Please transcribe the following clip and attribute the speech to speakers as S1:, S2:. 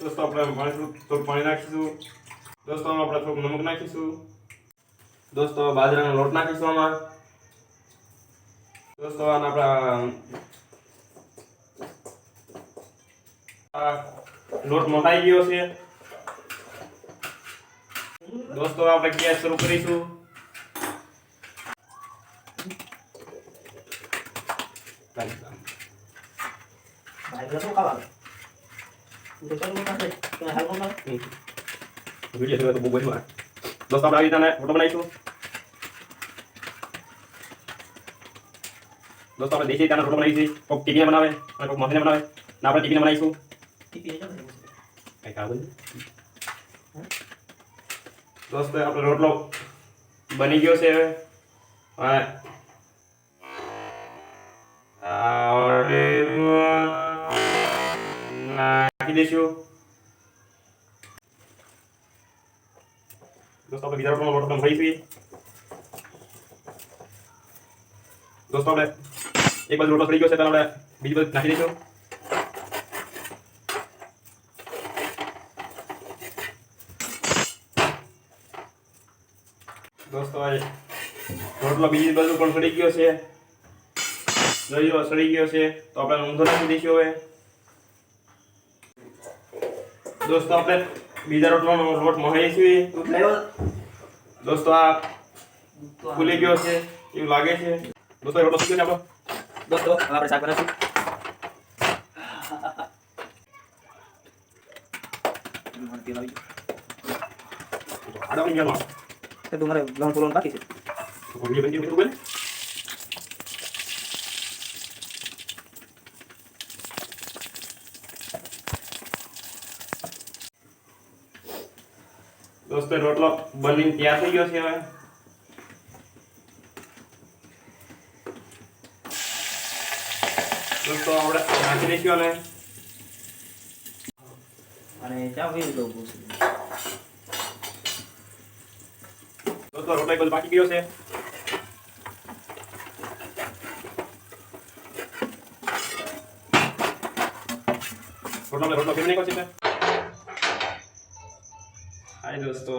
S1: દોસ્તો આપણે થોડું પાણી નાખીશું. દોસ્તો આપણે થોડું નમક નાખીશું. દોસ્તો બાજરાનો લોટ નાખીશું આમાં. દોસ્તો આને આપણા લોટ મોટાઈ ગયો છે. દોસ્તો આપણે ગેસ શરૂ કરીશું. વિડિયો તો બહુ બહુ દોસ્તો આપણે આવી રીતે ફોટો બનાવીશું. દોસ્તો આપણે દેશી રીતના ફોટો બનાવીશું. કોક ટીવીને બનાવે અને કોક મશીને બનાવે. ના આપણે ટીવીને બનાવીશું. કઈ કામ નહીં. દોસ્તો આપણો રોટલો બની ગયો છે હવે. નાખી દઈશું. દોસ્તો આપણે બીજા રોટલો લોટ ભરીશું. દોસ્તો આપણે એક બાજુ રોટલો થઈ ગયો છે તો આપણે બીજી બાજુ નાખી દઈશું. દોસ્તો રોટલો બીજી બાજુ પણ સડી ગયો છે. સડી ગયો છે તો આપણે ઊંધો નાખી દઈશું હવે. દોસ્તો આપણે બીજા રોટલાનો લોટ મહાઈશું. દોસ્તો આ ફૂલી ગયો છે એવું લાગે છે. દોસ્તો રોટલો થઈ ગયો છે આપણો. દોસ્તો આપણે શાક બનાવીશું. આડા બની ગયો તો તમારે ગ્રાઉન્ડ ફ્લોર બાકી છે. તો વિડિયો બની ગયો બોલે. દોસ્તો રોટલો બનીને તૈયાર થઈ ગયો છે હવે. દોસ્તો આપણે નાખી દઈશું અને ચા પી લો. દોસ્તો રોટલો એક બાકી ગયો છે. રોટલો ફેરવી નાખ્યો છે. હાય દોસ્તો.